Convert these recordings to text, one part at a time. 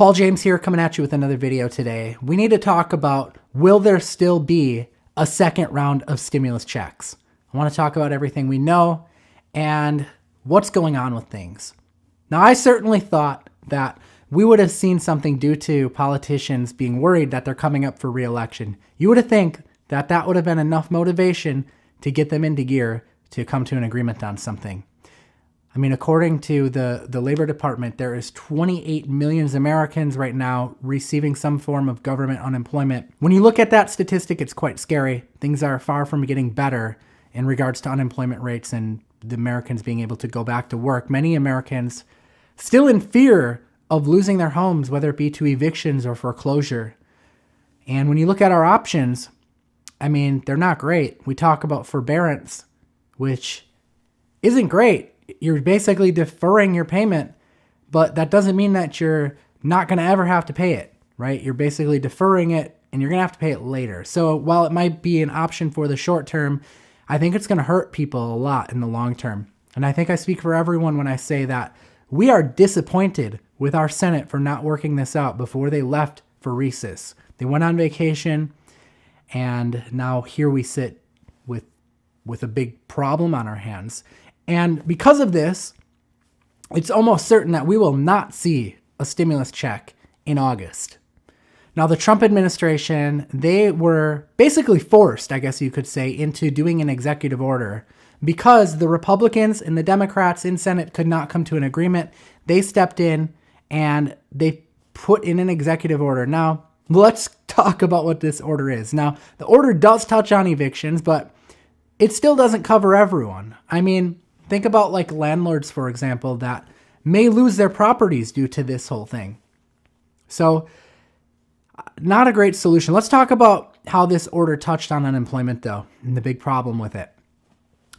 Paul James here, coming at you with another video today. We need to talk about, will there still be a second round of stimulus checks? I want to talk about everything we know and what's going on with things. Now, I certainly thought that we would have seen something due to politicians being worried that they're coming up for re-election. You would have think that that would have been enough motivation to get them into gear to come to an agreement on something. I mean, according to the Labor Department, there is 28 million Americans right now receiving some form of government unemployment. When you look at that statistic, it's quite scary. Things are far from getting better in regards to unemployment rates and the Americans being able to go back to work. Many Americans still in fear of losing their homes, whether it be to evictions or foreclosure. And when you look at our options, I mean, they're not great. We talk about forbearance, which isn't great. You're basically deferring your payment, but that doesn't mean that you're not going to ever have to pay it, right? You're basically deferring it and you're going to have to pay it later. So while it might be an option for the short term, I think it's going to hurt people a lot in the long term. And I think I speak for everyone when I say that we are disappointed with our Senate for not working this out before they left for recess. They went on vacation and now here we sit with a big problem on our hands. And because of this, it's almost certain that we will not see a stimulus check in August. Now, the Trump administration, they were basically forced, I guess you could say, into doing an executive order because the Republicans and the Democrats in Senate could not come to an agreement. They stepped in and they put in an executive order. Now, let's talk about what this order is. Now, the order does touch on evictions, but it still doesn't cover everyone. I mean, think about like landlords, for example, that may lose their properties due to this whole thing. So not a great solution. Let's talk about how this order touched on unemployment, though, and the big problem with it.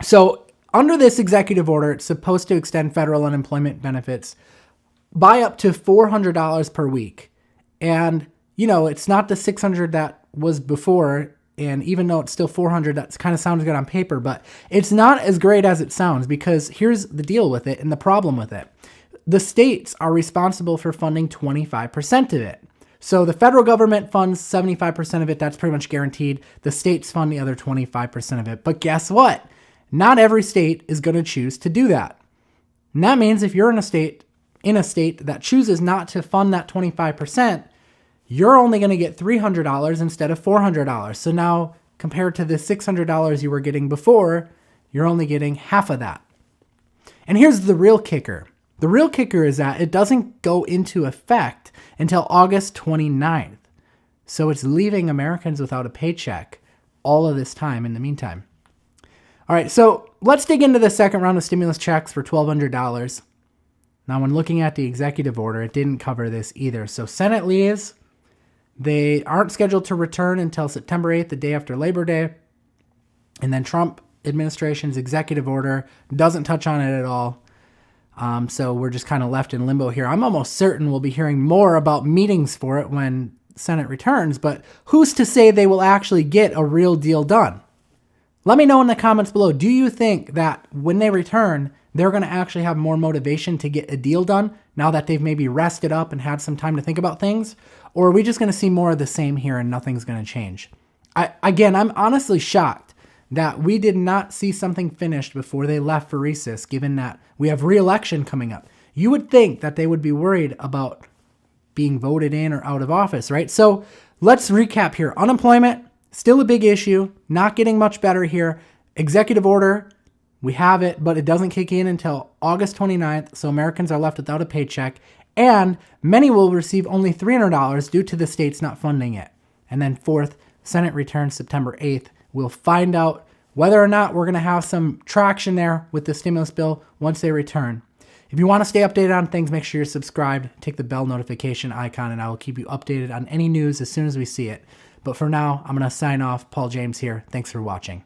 So under this executive order, it's supposed to extend federal unemployment benefits by up to $400 per week. And, you know, it's not the $600 that was before. And even though it's still $400, that kind of sounds good on paper, but it's not as great as it sounds because here's the deal with it and the problem with it. The states are responsible for funding 25% of it. So the federal government funds 75% of it. That's pretty much guaranteed. The states fund the other 25% of it. But guess what? Not every state is going to choose to do that. And that means if you're in a state that chooses not to fund that 25%, you're only going to get $300 instead of $400. So now, compared to the $600 you were getting before, you're only getting half of that. And here's the real kicker. The real kicker is that it doesn't go into effect until August 29th. So it's leaving Americans without a paycheck all of this time in the meantime. All right, so let's dig into the second round of stimulus checks for $1,200. Now, when looking at the executive order, it didn't cover this either. So Senate leaves. They aren't scheduled to return until September 8th, the day after Labor Day. And then Trump administration's executive order doesn't touch on it at all. So we're just kind of left in limbo here. I'm almost certain we'll be hearing more about meetings for it when Senate returns, but who's to say they will actually get a real deal done? Let me know in the comments below. Do you think that when they return, they're going to actually have more motivation to get a deal done now that they've maybe rested up and had some time to think about things? Or are we just going to see more of the same here and nothing's going to change? I'm honestly shocked that we did not see something finished before they left for recess, given that we have re-election coming up. You would think that they would be worried about being voted in or out of office, right? So let's recap here. Unemployment, still a big issue, not getting much better here. Executive order, we have it, but it doesn't kick in until August 29th, so Americans are left without a paycheck, and many will receive only $300 due to the states not funding it. And then fourth, Senate returns September 8th. We'll find out whether or not we're going to have some traction there with the stimulus bill once they return. If you want to stay updated on things, make sure you're subscribed, take the bell notification icon, and I will keep you updated on any news as soon as we see it. But for now, I'm going to sign off. Paul James here. Thanks for watching.